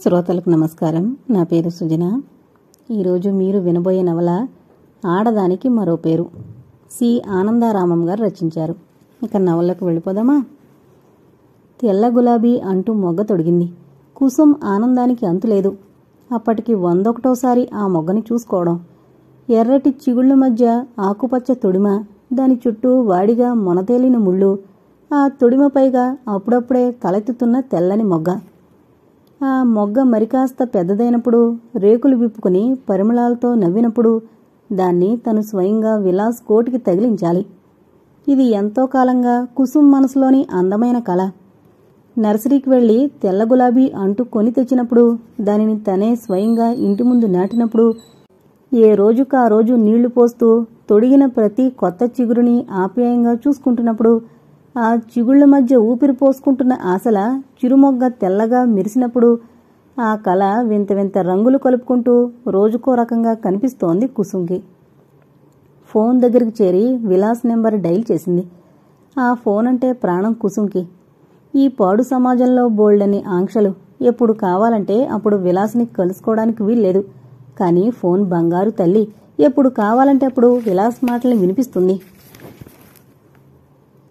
శ్రోతలకు నమస్కారం. నా పేరు సుజన. ఈరోజు మీరు వినబోయే నవల ఆడదానికి మరో పేరు. సి ఆనందారామం గారు రచించారు. ఇక నవలకు వెళ్ళిపోదామా? తెల్ల గులాబీ అంటూ మొగ్గ తొడిగింది. కుసుమ్ ఆనందానికి అంతులేదు. అప్పటికి 101సారి ఆ మొగ్గని చూసుకోవడం. ఎర్రటి చిగుళ్ల మధ్య ఆకుపచ్చ తొడిమ, దాని చుట్టూ వాడిగా మొనతేలిన ముళ్ళు, ఆ తొడిమపైగా అప్పుడప్పుడే తలెత్తుతున్న తెల్లని మొగ్గ. ఆ మొగ్గ మరికాస్త పెద్దదైనప్పుడు, రేకులు విప్పుకుని పరిమళాలతో నవ్వినప్పుడు దాన్ని తను స్వయంగా విలాస్ కోటికి తగిలించాలి. ఇది ఎంతో కాలంగా కుసుమ్ మనసులోని అందమైన కళ. నర్సరీకి వెళ్లి తెల్ల గులాబీ అంటూ కొని తెచ్చినప్పుడు, దానిని తనే స్వయంగా ఇంటి ముందు నాటినప్పుడు, ఏ రోజుకా రోజు నీళ్లు పోస్తూ తొడిగిన ప్రతి కొత్త చిగురుని ఆప్యాయంగా చూసుకుంటున్నప్పుడు, ఆ చిగుళ్ల మధ్య ఊపిరి పోసుకుంటున్న ఆశల చిరుమొగ్గ తెల్లగా మెరిసినప్పుడు, ఆ కళ వింత వింత రంగులు కలుపుకుంటూ రోజుకో రకంగా కనిపిస్తోంది కుసుమ్కి. ఫోన్ దగ్గరికి చేరి విలాస్ నెంబర్ డైల్ చేసింది. ఆ ఫోన్ అంటే ప్రాణం కుసుమ్కి. ఈ పాడు సమాజంలో బోల్డని ఆంక్షలు. ఎప్పుడు కావాలంటే అప్పుడు విలాస్ని కలుసుకోవడానికి వీల్లేదు. కానీ ఫోన్ బంగారు తల్లి. ఎప్పుడు కావాలంటే అప్పుడు విలాస్ మాటల్ని వినిపిస్తుంది.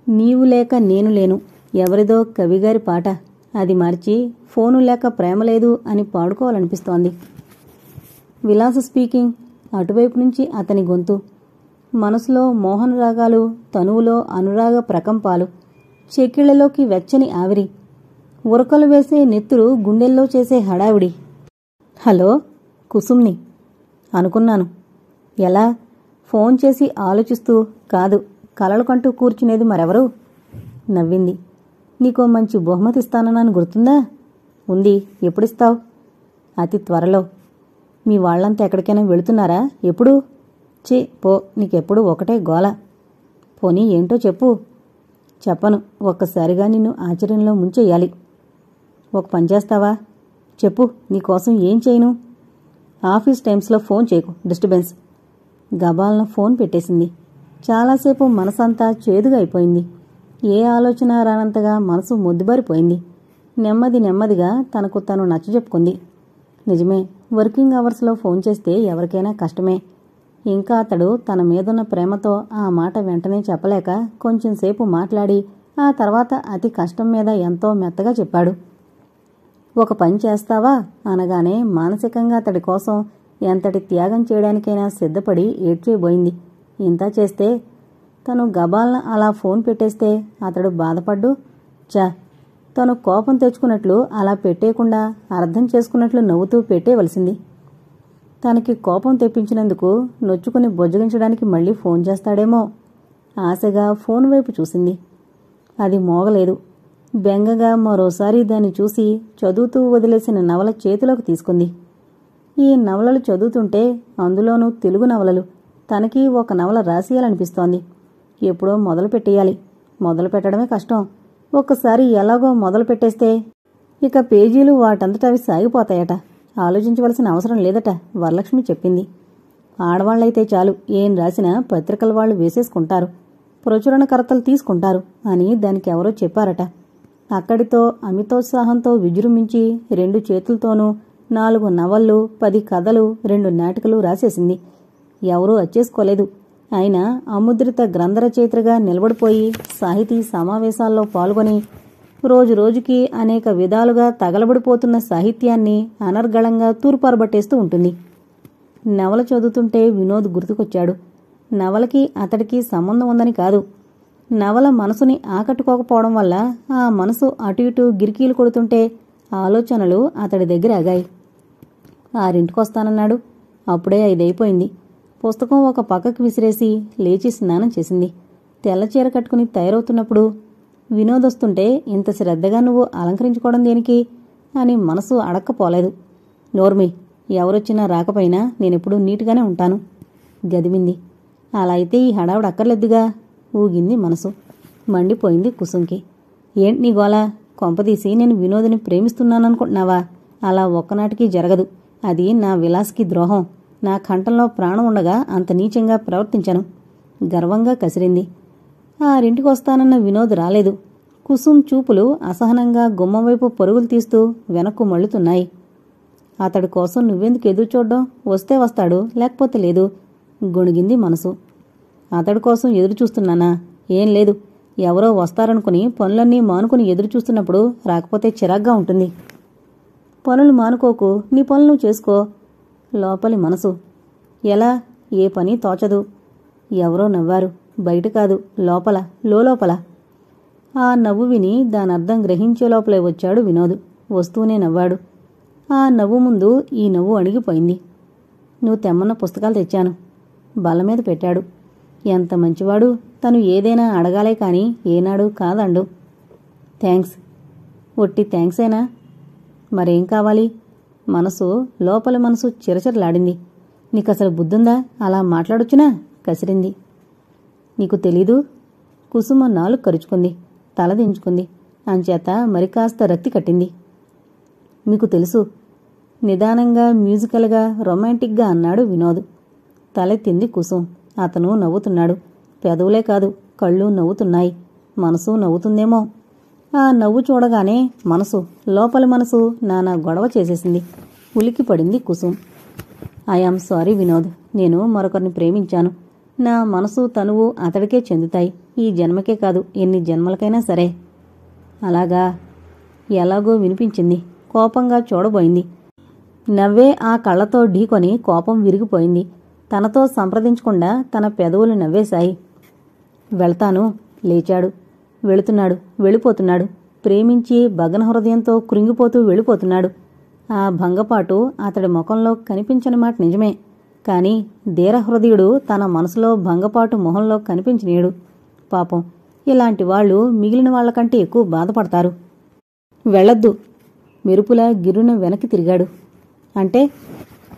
నీవు లేక నేను లేను, ఎవరిదో కవిగారి పాట. అది మార్చి ఫోను లేక ప్రేమ లేదు అని పాడుకోవాలనిపిస్తోంది. విలాస్ స్పీకింగ్. అటువైపు నుంచి అతని గొంతు. మనసులో మోహన రాగాలు, తనువులో అనురాగ ప్రకంపాలు, చెక్కిళ్లలోకి వెచ్చని ఆవిరి, ఉరకలు వేసే నెత్తురు గుండెల్లో చేసే హడావిడి. హలో, కుసుమ్ని. అనుకున్నాను. ఎలా? ఫోన్ చేసి ఆలోచిస్తూ. కాదు, కలలు కంటూ కూర్చునేది మరెవరు? నవ్వింది. నీకో మంచి బహుమతి ఇస్తానన్నాను, గుర్తుందా? ఉంది. ఎప్పుడిస్తావు? అతి త్వరలో. మీ వాళ్లంతా ఎక్కడికైనా వెళుతున్నారా? ఎప్పుడు? చే పో, నీకెప్పుడు ఒకటే గోల. పోనీ ఏంటో చెప్పు. చెప్పను. ఒక్కసారిగా నిన్ను ఆశ్చర్యంలో ముంచెయ్యాలి. ఒక పని చేస్తావా? చెప్పు. నీకోసం ఏం చేయను? ఆఫీస్ టైమ్స్లో ఫోన్ చేయకు, డిస్టర్బెన్స్. గబాల్న ఫోన్ పెట్టేసింది. చాలాసేపు మనసంతా చేదుగా అయిపోయింది. ఏ ఆలోచన రానంతగా మనసు మొద్దుబారిపోయింది. నెమ్మదిగా తనకు తను నచ్చజెప్పుకుంది. నిజమే, వర్కింగ్ అవర్స్లో ఫోన్ చేస్తే ఎవరికైనా కష్టమే. ఇంకా అతడు తన మీదున్న ప్రేమతో ఆ మాట వెంటనే చెప్పలేక కొంచెంసేపు మాట్లాడి ఆ తర్వాత అతి కష్టం మీద ఎంతో మెత్తగా చెప్పాడు. ఒక పని చేస్తావా అనగానే మానసికంగా అతడి కోసం ఎంతటి త్యాగం చేయడానికైనా సిద్ధపడి ఏడ్చేయబోయింది. ఇంత చేస్తే తను గబాల్న అలా ఫోన్ పెట్టేస్తే అతడు బాధపడ్డు. తను కోపం తెచ్చుకున్నట్లు అలా పెట్టేయకుండా అర్థం చేసుకున్నట్లు నవ్వుతూ పెట్టేవలసింది. తనకి కోపం తెప్పించినందుకు నొచ్చుకుని బొజ్జగించడానికి మళ్లీ ఫోన్ చేస్తాడేమో. ఆశగా ఫోన్ వైపు చూసింది. అది మోగలేదు. బెంగగా మరోసారి దాన్ని చూసి చదువుతూ వదిలేసిన నవల చేతిలోకి తీసుకుంది. ఈ నవలలు చదువుతుంటే, అందులోనూ తెలుగు నవలలు, తనకి ఒక నవల రాసేయాలనిపిస్తోంది. ఎప్పుడో మొదలు పెట్టేయాలి. మొదలు పెట్టడమే కష్టం. ఒక్కసారి ఎలాగో మొదలు పెట్టేస్తే ఇక పేజీలు వాటంతటవి సాగిపోతాయట. ఆలోచించవలసిన అవసరం లేదట, వరలక్ష్మి చెప్పింది. ఆడవాళ్లైతే చాలు, ఏం రాసినా పత్రికల వాళ్లు వేసేసుకుంటారు, ప్రచురణకర్తలు తీసుకుంటారు అని దానికి ఎవరో చెప్పారట. అక్కడితో అమితోత్సాహంతో విజృంభించి 2 చేతులతోనూ 4 నవళ్ళు, 10 కథలు, 2 నాటికలు రాసేసింది. ఎవరూ అచ్చేసుకోలేదు. అయినా అముద్రిత గ్రంథరచయిత్రిగా నిలబడిపోయి సాహితీ సమావేశాల్లో పాల్గొని రోజురోజుకి అనేక విధాలుగా తగలబడిపోతున్న సాహిత్యాన్ని అనర్గళంగా తూర్పారబట్టేస్తూ ఉంటుంది. నవల చదువుతుంటే వినోద్ గుర్తుకొచ్చాడు. నవలకి అతడికి సంబంధం ఉందని కాదు, నవల మనసుని ఆకట్టుకోకపోవడం వల్ల ఆ మనసు అటు ఇటు గిరికీలు కొడుతుంటే ఆలోచనలు అతడి దగ్గర ఆగాయి. 6:00కొస్తానన్నాడు. అప్పుడే 5 అయిపోయింది. పుస్తకం ఒక పక్కకి విసిరేసి లేచి స్నానం చేసింది. తెల్లచీర కట్టుకుని తయారవుతున్నప్పుడు, వినోదొస్తుంటే ఇంత శ్రద్ధగా నువ్వు అలంకరించుకోవడం దేనికి అని మనసు అడక్కపోలేదు. నోర్మి, ఎవరొచ్చినా రాకపోయినా నేనెప్పుడూ నీట్గానే ఉంటాను. గదిమింది. అలా అయితే ఈ హడావుడు అక్కర్లేదుగా. ఊగింది మనసు. మండిపోయింది కుసుమ్కి. ఏంటి నీ గోలా? కొంపదీసి నేను వినోద్ని ప్రేమిస్తున్నాననుకుంటున్నావా? అలా ఒక్కనాటికి జరగదు. అది నా విలాస్కి ద్రోహం. నా కంఠంలో ప్రాణం ఉండగా అంత నీచంగా ప్రవర్తించను. గర్వంగా కసిరింది. 6:00కొస్తానన్న వినోద్ రాలేదు. కుసుమ్ చూపులు అసహనంగా గుమ్మం వైపు పరుగులు తీస్తూ వెనక్కు మళ్లుతున్నాయి. అతడి కోసం నువ్వెందుకు ఎదురు చూడ్డం? వస్తే వస్తాడు, లేకపోతే లేదు. గొణిగింది మనసు. అతడి కోసం ఎదురు చూస్తున్నానా? ఏం లేదు. ఎవరో వస్తారనుకుని పనులన్నీ మానుకుని ఎదురు చూస్తున్నప్పుడు రాకపోతే చిరాగ్గా ఉంటుంది. పనులు మానుకోకు, నీ పనులు నువ్వు చేసుకో. లోపలి మనసు. ఎలా? ఏ పని తోచదు. ఎవరో నవ్వారు. బయట కాదు, లోపల, లోపల. ఆ నవ్వు విని దానర్థం గ్రహించే లోపలే వచ్చాడు వినోద్. వస్తూనే నవ్వాడు. ఆ నవ్వు ముందు ఈ నవ్వు అణిగిపోయింది. నువ్వు తెమ్మన్న పుస్తకాలు తెచ్చాను. బల్ల మీద పెట్టాడు. ఎంత మంచివాడు. తను ఏదైనా అడగాలే కాని ఏనాడు కాదండు. థ్యాంక్స్. ఒట్టి థ్యాంక్సేనా? మరేం కావాలి? మనసు, లోపలి మనసు చిరచిరలాడింది. నీకసలు బుద్ధుందా? అలా మాట్లాడొచ్చునా? కసిరింది. నీకు తెలీదు? కుసుమ నాలుగు కరుచుకుంది. తల దించుకుంది. అంచేత మరి కాస్త రక్తి కట్టింది. మీకు తెలుసు. నిదానంగా, మ్యూజికల్గా, రొమాంటిక్గా అన్నాడు వినోద్. తలెత్తింది కుసుం. అతను నవ్వుతున్నాడు. పెదవులే కాదు, కళ్ళు నవ్వుతున్నాయి. మనసు నవ్వుతుందేమో. ఆ నవ్వు చూడగానే మనసు, లోపలి మనసు నానా గొడవ చేసేసింది. ఉలికి పడింది కుసుం. I am sorry Vinod. నేను మరొకరిని ప్రేమించాను. నా మనసు, తనువు అతడికే చెందుతాయి. ఈ జన్మకే కాదు, ఎన్ని జన్మలకైనా సరే. అలాగా? ఎలాగో వినిపించింది. కోపంగా చూడబోయింది. నవ్వే ఆ కళ్లతో ఢీకొని కోపం విరిగిపోయింది. తనతో సంప్రదించకుండా తన పెదవులు నవ్వేశాయి. వెళ్తాను. లేచాడు. వెళుతున్నాడు. వెళ్ళిపోతున్నాడు. ప్రేమించి భగ్న హృదయంతో కృంగిపోతూ వెళ్ళిపోతున్నాడు. ఆ భంగపాటు అతడి ముఖంలో కనిపించని మాట నిజమే. కాని ధీరహృదయుడు తన మనసులో భంగపాటు మొహంలో కనిపించనీయడు. పాపం, ఇలాంటి వాళ్లు మిగిలిన వాళ్లకంటే ఎక్కువ బాధపడతారు. వెళ్ళొద్దు. మెరుపులా గిర్రున వెనక్కి తిరిగాడు. అంటే?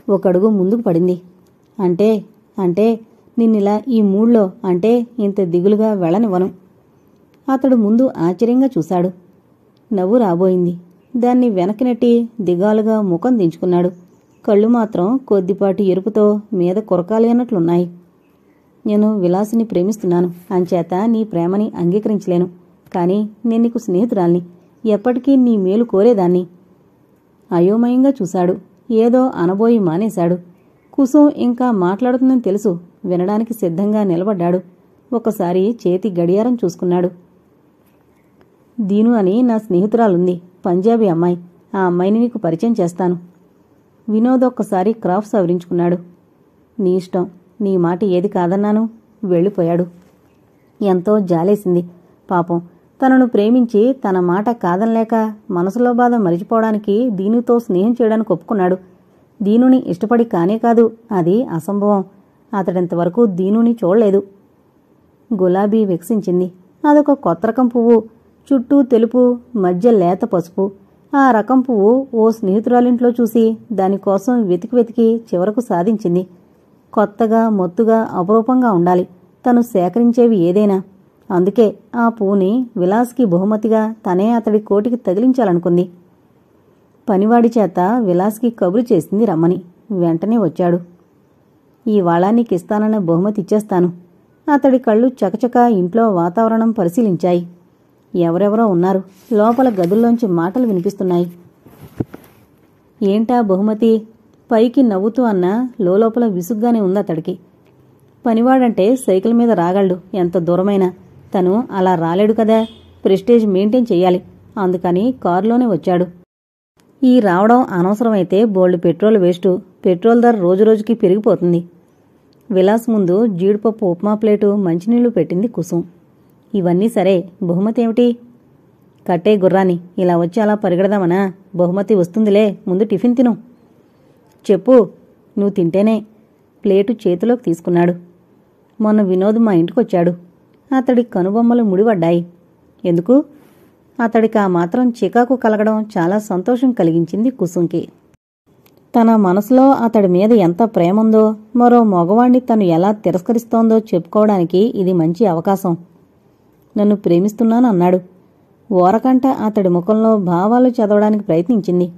ఒకడుగు ముందుకు పడింది. అంటే నిన్నిలా ఈ మూడ్లో, అంటే ఇంత దిగులుగా వెళ్ళనివ్వను. అతడు ముందు ఆశ్చర్యంగా చూశాడు. నవ్వు రాబోయింది. దాన్ని వెనక్కి నెట్టి దిగాలుగా ముఖం దించుకున్నాడు. కళ్ళు మాత్రం కొద్దిపాటి ఎరుపుతో మీద కొరకాలి అన్నట్లున్నాయి. నేను విలాసిని ప్రేమిస్తున్నాను. అంచేత నీ ప్రేమని అంగీకరించలేను. కాని నేను నీకు స్నేహితురాల్ని. ఎప్పటికీ నీ మేలు కోరేదాన్ని. అయోమయంగా చూశాడు. ఏదో అనబోయి మానేశాడు. కుసుం ఇంకా మాట్లాడుతుందని తెలుసు. వినడానికి సిద్ధంగా నిలబడ్డాడు. ఒకసారి చేతి గడియారం చూసుకున్నాడు. దీను అని నా స్నేహితురాలుంది. పంజాబీ అమ్మాయి. ఆ అమ్మాయిని నీకు పరిచయం చేస్తాను. వినోద్ ఒక్కసారి క్రాఫ్ సవరించుకున్నాడు. నీ ఇష్టం. నీ మాట ఏది కాదన్నాను. వెళ్ళిపోయాడు. ఎంతో జాలేసింది. పాపం, తనను ప్రేమించి తన మాట కాదనలేక మనసులో బాధ మరిచిపోవడానికి దీనుతో స్నేహం చేయడానికి ఒప్పుకున్నాడు. దీనుని ఇష్టపడి కానే కాదు, అది అసంభవం. అతడింతవరకు దీనుని చూడలేదు. గులాబీ వికసించింది. అదొక కొత్త రకం పువ్వు. చుట్టూ తెలుపు, మధ్య లేత పసుపు. ఆ రకం పువ్వు ఓ స్నేహితురాలింట్లో చూసి దానికోసం వెతికి చివరకు సాధించింది. కొత్తగా, మొత్తుగా, అపురూపంగా ఉండాలి తను సేకరించేవి ఏదైనా. అందుకే ఆ పువ్వుని విలాస్కి బహుమతిగా తనే అతడి కోటికి తగిలించాలనుకుంది. పనివాడి చేత విలాస్కి కబురు చేసింది రమ్మని. వెంటనే వచ్చాడు. ఈవాళ నీకిస్తానన్న బహుమతి ఇచ్చేస్తాను. అతడి కళ్ళు చకచకా ఇంట్లో వాతావరణం పరిశీలించాయి. ఎవరెవరో ఉన్నారు. లోపల గదుల్లోంచి మాటలు వినిపిస్తున్నాయి. ఏంటా బహుమతి? పైకి నవ్వుతూ అన్నా లోపల విసుగ్గానే ఉందతడికి. పనివాడంటే సైకిల్ మీద రాగలడు ఎంత దూరమైనా. తను అలా రాలేడు కదా. ప్రెస్టేజ్ మెయింటైన్ చెయ్యాలి. అందుకని కారులోనే వచ్చాడు. ఈ రావడం అనవసరమైతే బోల్డ్ పెట్రోల్ వేస్టు. పెట్రోల్ ధర రోజురోజుకి పెరిగిపోతుంది. విలాస్ ముందు జీడిపప్పు ఉప్మా ప్లేటు, మంచినీళ్లు పెట్టింది కుసుం. ఇవన్నీ సరే, బహుమతి ఏమిటి? కట్టే గుర్రాన్ని. ఇలా వచ్చి అలా పరిగెడదామనా? బహుమతి వస్తుందిలే, ముందు టిఫిన్ తిను. చెప్పు. నువ్వు తింటేనే. ప్లేటు చేతిలోకి తీసుకున్నాడు. మొన్న వినోద్ మా ఇంటికొచ్చాడు. అతడి కనుబొమ్మలు ముడిపడ్డాయి. ఎందుకు? అతడికి ఆ మాత్రం చికాకు కలగడం చాలా సంతోషం కలిగించింది కుసుంకి. తన మనసులో అతడి మీద ఎంత ప్రేముందో, మరో మగవాణ్ణి తను ఎలా తిరస్కరిస్తోందో చెప్పుకోవడానికి ఇది మంచి అవకాశం. నన్ను ప్రేమిస్తున్నాను అన్నాడు. ఓరకంట అతడి ముఖంలో భావాలు చదవడానికి ప్రయత్నించింది.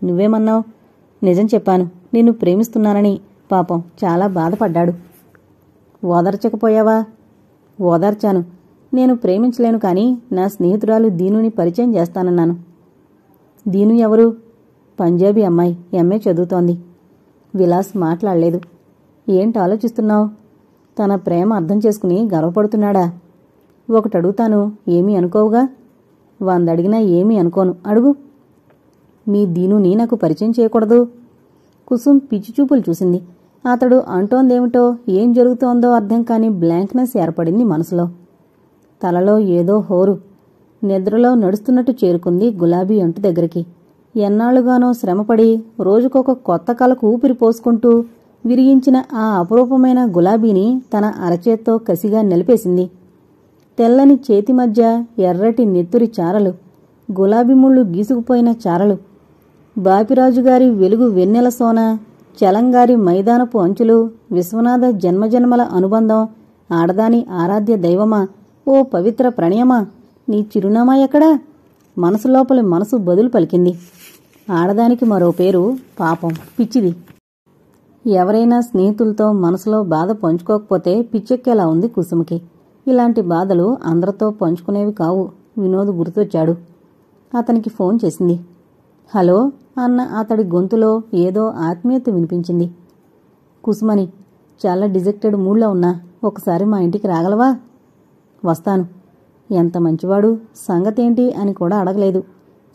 నువ్వేమన్నావు? నిజం చెప్పాను, నిన్ను ప్రేమిస్తున్నానని. పాపం, చాలా బాధపడ్డాడు. ఓదార్చకపోయావా? ఓదార్చాను. నేను ప్రేమించలేను కాని నా స్నేహితురాలు దీనుని పరిచయం చేస్తానన్నాను. దీను ఎవరు? పంజాబీ అమ్మాయి, ఎంఏ చదువుతోంది. విలాస్ మాట్లాడలేదు. ఏంటి ఆలోచిస్తున్నావు? తన ప్రేమ అర్థం చేసుకుని గర్వపడుతున్నాడా? ఒకటడుగుతాను, ఏమీ అనుకోవుగా? 100 అడిగినా ఏమీ అనుకోను, అడుగు. మీ దీనుని నాకు పరిచయం చేయకూడదు? కుసుమ్ పిచ్చిచూపులు చూసింది. అతడు అంటోందేమిటో, ఏం జరుగుతోందో అర్థం కాని బ్లాంక్నెస్ ఏర్పడింది మనసులో. తలలో ఏదో హోరు. నిద్రలో నడుస్తున్నట్టు చేరుకుంది గులాబీ అంటు దగ్గరికి. ఎన్నాళ్లుగానో శ్రమపడి రోజుకొక కొత్త కలకు ఊపిరి పోసుకుంటూ విరిగించిన ఆ అపురూపమైన గులాబీని తన అరచేత్తో కసిగా నిలిపేసింది. తెల్లని చేతి మధ్య ఎర్రటి నెత్తురి చారలు, గులాబీ ముళ్ళు గీసుకుపోయిన చారలు, బాపిరాజుగారి వెలుగు వెన్నెల సోన, చలంగారి మైదానపు అంచులు, విశ్వనాథ జన్మజన్మల అనుబంధం, ఆడదాని ఆరాధ్య దైవమా, ఓ పవిత్ర ప్రణయమా, నీ చిరునామా ఎక్కడా? మనసు లోపలి మనసు బదులు పలికింది. ఆడదానికి మరో పేరు పాపం, పిచ్చిది. ఎవరైనా స్నేహితులతో మనసులో బాధ పంచుకోకపోతే పిచ్చెక్కేలా ఉంది కుసుమకి. ఇలాంటి బాధలు అందరితో పంచుకునేవి కావు. వినోద్ గుర్తొచ్చాడు. అతనికి ఫోన్ చేసింది. హలో అన్న అతడి గొంతులో ఏదో ఆత్మీయత వినిపించింది. కుసుమని, చాలా డిజెక్టెడ్ మూడ్లో ఉన్నా, ఒకసారి మా ఇంటికి రాగలవా? వస్తాను. ఎంత మంచివాడు, సంగతేంటి అని కూడా అడగలేదు.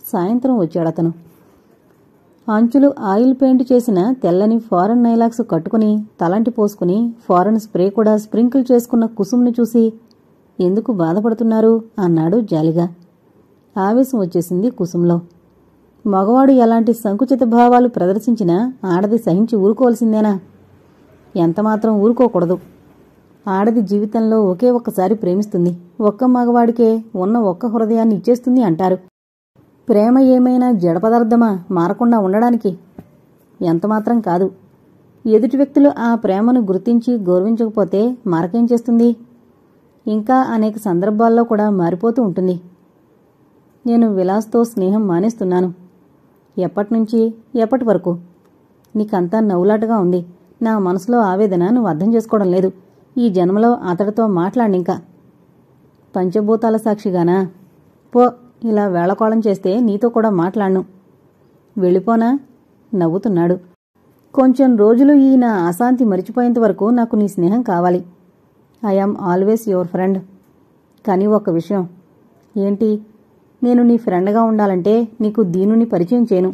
సాయంత్రం వచ్చాడతను. అంచులు ఆయిల్ పెయింట్ చేసిన తెల్లని ఫారెన్ నైలాక్స్ కట్టుకుని తలంటి పోసుకుని ఫారెన్ స్ప్రే కూడా స్ప్రింకిల్ చేసుకున్న కుసుమ్ని చూసి, ఎందుకు బాధపడుతున్నారు అన్నాడు జాలిగా. ఆవేశం వచ్చేసింది కుసుంలో. మగవాడు ఎలాంటి సంకుచిత భావాలు ప్రదర్శించినా ఆడది సహించి ఊరుకోవాల్సిందేనా? ఎంతమాత్రం ఊరుకోకూడదు. ఆడది జీవితంలో ఒకే ఒక్కసారి ప్రేమిస్తుంది. ఒక్క మగవాడికే ఉన్న ఒక్క హృదయాన్ని ఇచ్చేస్తుంది అంటారు. ప్రేమ ఏమైనా జడ పదార్థమా మారకుండా ఉండడానికి? ఎంతమాత్రం కాదు. ఎదుటి వ్యక్తులు ఆ ప్రేమను గుర్తించి గౌరవించకపోతే మారకేం చేస్తుంది? ఇంకా అనేక సందర్భాల్లో కూడా మారిపోతూ ఉంటుంది. నేను విలాస్తో స్నేహం మానేస్తున్నాను. ఎప్పటినుంచి, ఎప్పటి వరకు? నీకంతా నవ్వులాటగా ఉంది. నా మనసులో ఆవేదన నువ్వు అర్థం చేసుకోవడం లేదు. ఈ జన్మలో అతడితో మాట్లాడినింకా. పంచభూతాల సాక్షిగానా? పో, ఇలా వేళకోళం చేస్తే నీతో కూడా మాట్లాడను. వెళ్ళిపోనా? నవ్వుతున్నాడు. కొంచెం రోజులు ఈ నా అశాంతి మరిచిపోయేంత వరకు నాకు నీ స్నేహం కావాలి. I am always your friend. కానీ ఒక్క విషయం. ఏంటి? నేను నీ ఫ్రెండ్గా ఉండాలంటే నీకు దీనుని పరిచయం చేయను.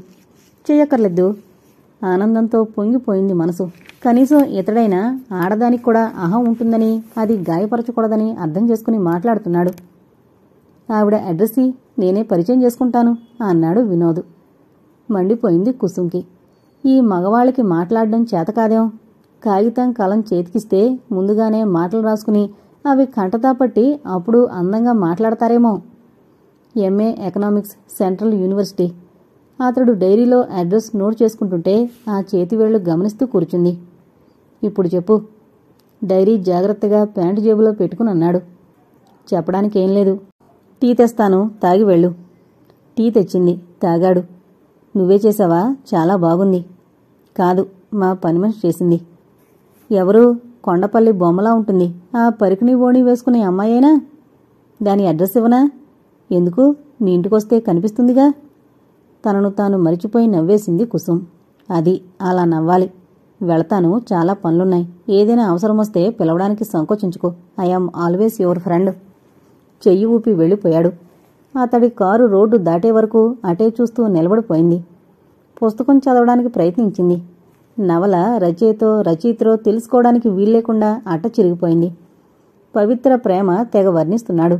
చెయ్యక్కర్లేదు. ఆనందంతో పొంగిపోయింది మనసు. కనీసం ఇతడైనా ఆడదానికి కూడా అహం ఉంటుందని, అది గాయపరచకూడదని అర్థం చేసుకుని మాట్లాడుతున్నాడు. ఆవిడ అడ్రస్సి, నేనే పరిచయం చేసుకుంటాను అన్నాడు వినోద్. మండిపోయింది కుసుంకి. ఈ మగవాళ్ళకి మాట్లాడడం చేతకాదేం? కాగితం కలం చేతికిస్తే ముందుగానే మాటలు రాసుకుని అవి కంటతా పట్టి అప్పుడు అందంగా మాట్లాడతారేమో. MA economics, central university. అతడు డైరీలో అడ్రస్ నోట్ చేసుకుంటుంటే ఆ చేతివేళ్లు గమనిస్తూ కూర్చుంది. ఇప్పుడు చెప్పు. డైరీ జాగ్రత్తగా ప్యాంటు జేబులో పెట్టుకుని అన్నాడు. చెప్పడానికేం లేదు. టీ తెస్తాను, తాగి వెళ్ళు. టీ తెచ్చింది, తాగాడు. నువ్వే చేసావా? చాలా బాగుంది. కాదు, మా పని మనిషి చేసింది. ఎవరు? కొండపల్లి బొమ్మలా ఉంటుంది. ఆ పరికిణి ఓణి వేసుకునే అమ్మాయేనా? దాని అడ్రస్ ఇవ్వనా? ఎందుకు? మీ ఇంటికొస్తే కనిపిస్తుందిగా. తనను తాను మరిచిపోయి నవ్వేసింది కుసుమ్. అది అలా నవ్వాలి. వెళతాను, చాలా పనులున్నాయి. ఏదైనా అవసరమొస్తే పిలవడానికి సంకోచించుకో. I am always your friend. చెయ్యి ఊపి వెళ్ళిపోయాడు. అతడి కారు రోడ్డు దాటే వరకు అటే చూస్తూ నిలబడిపోయింది. పుస్తకం చదవడానికి ప్రయత్నించింది. నవల రచయితరో తెలుసుకోవడానికి వీల్లేకుండా అట్ట చిరిగిపోయింది. పవిత్ర ప్రేమ తెగ వర్ణిస్తున్నాడు.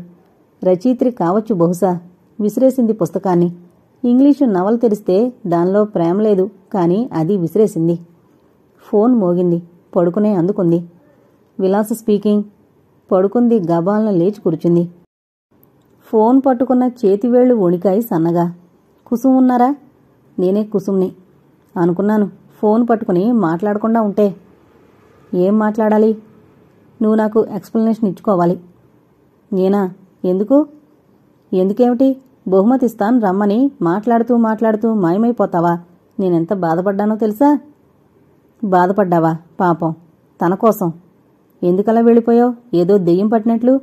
రచయిత్రి కావచ్చు బహుశా. విసిరేసింది పుస్తకాన్ని. ఇంగ్లీషు నవల తెరిస్తే దానిలో ప్రేమ లేదు, కానీ అది విసిరేసింది. ఫోన్ మోగింది. పడుకునే అందుకుంది. విలాస్ స్పీకింగ్. పడుకుంది. గబాలను లేచి కూర్చుంది. ఫోన్ పట్టుకున్న చేతివేళ్లు వణికాయి సన్నగా. కుసుమ్ ఉన్నారా? నేనే కుసుమ్ని. అనుకున్నాను. ఫోన్ పట్టుకుని మాట్లాడకుండా ఉంటే. ఏం మాట్లాడాలి? నువ్వు నాకు ఎక్స్ప్లెనేషన్ ఇచ్చుకోవాలి. నేనా? ఎందుకు? ఎందుకేమిటి? బహుమతిస్తాను రమ్మని మాట్లాడుతూ మాయమైపోతావా? నేనెంత బాధపడ్డానో తెలుసా? బాధపడ్డావా? పాపం. తన కోసం. ఎందుకలా వెళ్ళిపోయావు? ఏదో దెయ్యం పట్టినట్లు.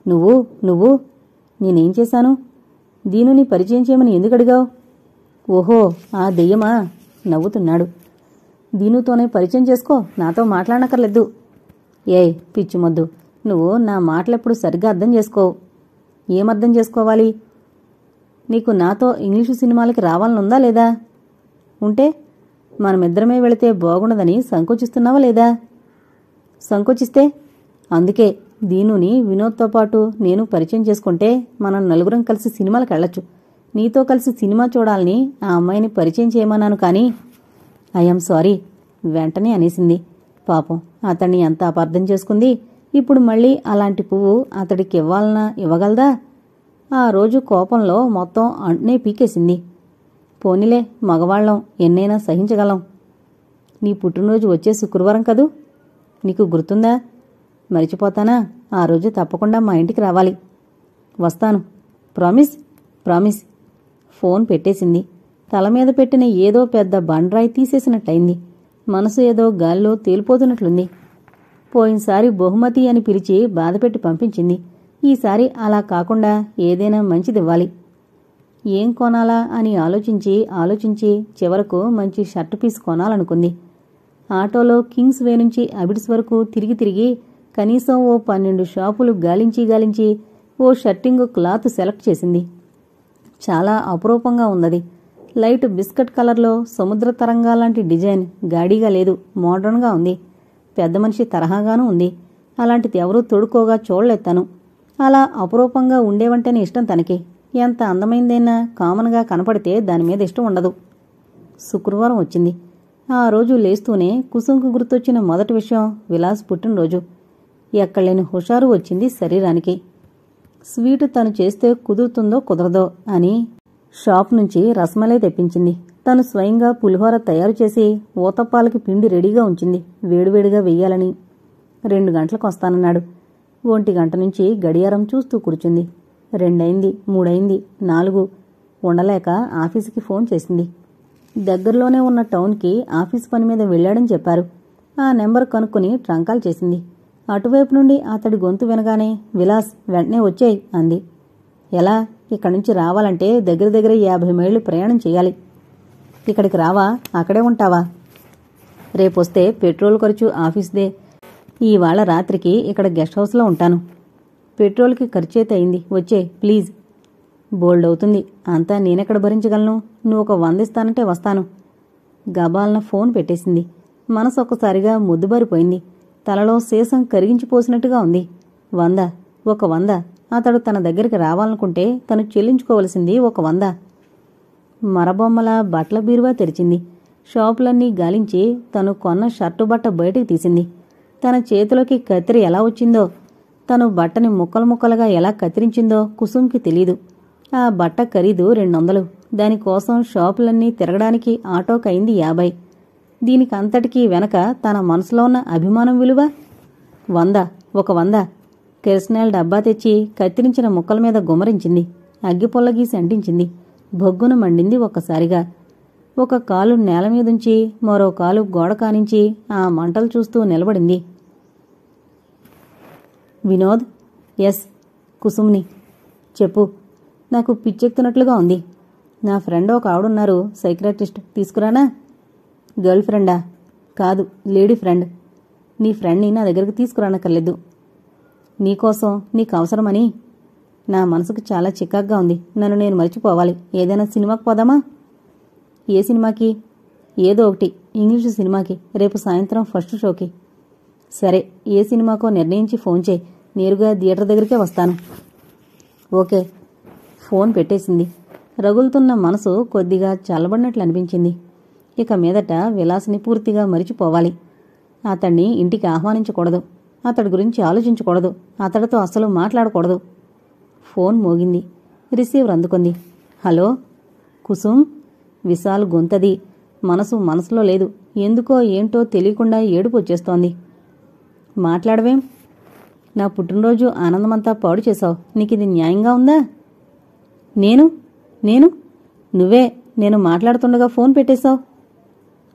నువ్వు నేనేం చేశాను? దీనుని పరిచయం చేయమని ఎందుకు అడిగావు? ఓహో, ఆ దెయ్యమా? నవ్వుతున్నాడు. దీనుతోనే పరిచయం చేసుకో, నాతో మాట్లాడనక్కర్లేదు. ఏయ్ పిచ్చిమొద్దు, నువ్వు నా మాటలెప్పుడు సరిగ్గా అర్థం చేసుకోవు. ఏమర్థం చేసుకోవాలి? నీకు నాతో ఇంగ్లీషు సినిమాలకి రావాలనుందా లేదా? ఉంటే మనమిద్దరమే వెళితే బాగుండదని సంకోచిస్తున్నావా లేదా? సంకోచిస్తే? అందుకే దీనుని వినోద్తో పాటు నేను పరిచయం చేసుకుంటే మనం నలుగురం కలిసి సినిమాలకు వెళ్ళొచ్చు. నీతో కలిసి సినిమా చూడాలని ఆ అమ్మాయిని పరిచయం చేయమన్నాను కానీ. ఐఎమ్ సారీ వెంటనే అనేసింది. పాపం, అతన్ని ఎంత అపార్థం చేసుకుంది. ఇప్పుడు మళ్ళీ అలాంటి పువ్వు అతడికి ఇవ్వాలనా ఇవ్వగలదా? ఆ రోజు కోపంలో మొత్తం అంటనే పీకేసింది. పోనీలే, మగవాళ్ళం ఎన్నైనా సహించగలం. నీ పుట్టినరోజు వచ్చే శుక్రవారం కదూ? నీకు గుర్తుందా? మరిచిపోతానా? ఆ రోజు తప్పకుండా మా ఇంటికి రావాలి. వస్తాను. ప్రామిస్? ప్రామిస్. ఫోన్ పెట్టేసింది. తల మీద పెట్టిన ఏదో పెద్ద బండరాయి తీసేసినట్టయింది. మనసు ఏదో గాల్లో తేలిపోతున్నట్లుంది. పోయినసారి బహుమతి అని పిలిచి బాధపెట్టి పంపించింది. ఈసారి అలా కాకుండా ఏదైనా మంచిదివ్వాలి. ఏం కొనాలా అని ఆలోచించి చివరకు మంచి షర్టు పీస్ కొనాలనుకుంది. ఆటోలో కింగ్స్ వే నుంచి అబిడ్స్ వరకు తిరిగి కనీసం ఓ 12 షాపులు గాలించి ఓ షర్టింగు క్లాత్ సెలెక్ట్ చేసింది. చాలా అపురూపంగా ఉన్నది. లైట్ బిస్కట్ కలర్లో సముద్ర తరంగాలాంటి డిజైన్. గాడిగా లేదు, మోడర్న్గా ఉంది. పెద్ద మనిషి తరహాగానూ ఉంది. అలాంటిది ఎవరూ తొడుక్కోగా చూడలేస్తాను. అలా అపురూపంగా ఉండేవంటేనే ఇష్టం తనకి. ఎంత అందమైందైనా కామన్గా కనపడితే దానిమీద ఇష్టం ఉండదు. శుక్రవారం వచ్చింది. ఆ రోజు లేస్తూనే కుసుంకు గుర్తొచ్చిన మొదటి విషయం విలాస్ పుట్టినరోజు. ఎక్కడలేని హుషారు వచ్చింది శరీరానికి. స్వీటు తను చేస్తే కుదురుతుందో కుదరదో అని షాప్ నుంచి రసమలై తెప్పించింది. తను స్వయంగా పులిహోర తయారు చేసి ఊతప్పాలకి పిండి రెడీగా ఉంచింది, వేడివేడిగా వెయ్యాలని. 2 గంటలకు వస్తానన్నాడు. 1 గంట నుంచి గడియారం చూస్తూ కూర్చుంది. 2 అయింది, 3 అయింది, 4. ఉండలేక ఆఫీసుకి ఫోన్ చేసింది. దగ్గరలోనే ఉన్న టౌన్కి ఆఫీస్ పని మీద వెళ్లాడని చెప్పారు. ఆ నెంబర్ కనుక్కుని ట్రంకాల్ చేసింది. అటువైపు నుండి అతడి గొంతు వినగానే విలాస్ వెంటనే వచ్చేయ్ అంది. ఎలా? ఇక్కడి నుంచి రావాలంటే దగ్గర 50 మైళ్ళు ప్రయాణం చేయాలి. ఇక్కడికి రావా? అక్కడే ఉంటావా? రేపొస్తే పెట్రోల్ ఖర్చు ఆఫీస్దే. ఇవాళ రాత్రికి ఇక్కడ గెస్ట్ హౌస్లో ఉంటాను. పెట్రోల్కి ఖర్చయితే అయింది, వచ్చేయ్ ప్లీజ్. బోల్డ్ అవుతుంది, అంతా నేనెక్కడ భరించగలను? నువ్వు ఒక 100 ఇస్తానంటే వస్తాను. గబాల్న ఫోన్ పెట్టేసింది. మనసు ఒక్కసారిగా ముద్దుబారిపోయింది. తలలో శేషం కరిగించిపోసినట్టుగా ఉంది. 100, ఒక 100. అతడు తన దగ్గరికి రావాలనుకుంటే తను చెల్లించుకోవలసింది ఒక 100. మరబొమ్మల బట్టల బీరువా తెరిచింది. షాపులన్నీ గాలించి తను కొన్న షర్టు బట్ట బయటికి తీసింది. తన చేతిలోకి కత్తిరి ఎలా వచ్చిందో, తను బట్టని ముక్కలు ముక్కలుగా ఎలా కత్తిరించిందో కుసుంకి తెలీదు. ఆ బట్ట ఖరీదు 200. దానికోసం షాపులన్నీ తిరగడానికి ఆటోకయింది 50. దీనికంతటికీ వెనక తన మనసులో ఉన్న అభిమానం విలువ 100, ఒక 100. కిరసనాయిల్ డబ్బా తెచ్చి కత్తిరించిన ముక్కల మీద గుమ్మరించింది. అగ్గిపొల్ల గీసి అంటించింది. బొగ్గున మండింది ఒక్కసారిగా. ఒక కాలు నేల మీదుంచి మరో కాలు గోడ కానించి ఆ మంటలు చూస్తూ నిలబడింది. వినోద్? ఎస్. కుసుమ్ని. చెప్పు. నాకు పిచ్చెక్కుతున్నట్లుగా ఉంది. నా ఫ్రెండ్ ఒక ఆవిడున్నారు, సైకియాట్రిస్ట్. తీసుకురానా? గర్ల్ ఫ్రెండా? కాదు, లేడీ ఫ్రెండ్. నీ ఫ్రెండ్ని నా దగ్గరికి తీసుకురానక్కర్లేదు. నీకోసం, నీకు అవసరమని. నా మనసుకు చాలా చికాగ్గా ఉంది. నన్ను నేను మర్చిపోవాలి. ఏదైనా సినిమాకి పోదామా? ఏ సినిమాకి? ఏదో ఒకటి, ఇంగ్లీషు సినిమాకి. రేపు సాయంత్రం ఫస్ట్ షోకి. సరే, ఏ సినిమాకో నిర్ణయించి ఫోన్ చేయి. నేరుగా థియేటర్ దగ్గరికే వస్తాను. ఓకే. ఫోన్ పెట్టేసింది. రగులుతున్న మనసు కొద్దిగా చల్లబడినట్లు అనిపించింది. ఇక మీదట విలాస్ని పూర్తిగా మరిచిపోవాలి. అతన్ని ఇంటికి ఆహ్వానించకూడదు. అతడి గురించి ఆలోచించకూడదు. అతడితో అస్సలు మాట్లాడకూడదు. ఫోన్ మోగింది. రిసీవర్ అందుకుంది. హలో కుసుమ్? విశాల్ గొంతది. మనసులో లేదు. ఎందుకో ఏంటో తెలియకుండా ఏడుపు వచ్చేస్తోంది. మాట్లాడవేం? నా పుట్టినరోజు ఆనందమంతా పాడు చేశావు. నీకిది న్యాయంగా ఉందా? నేను? నువ్వే. నేను మాట్లాడుతుండగా ఫోన్ పెట్టేశావు.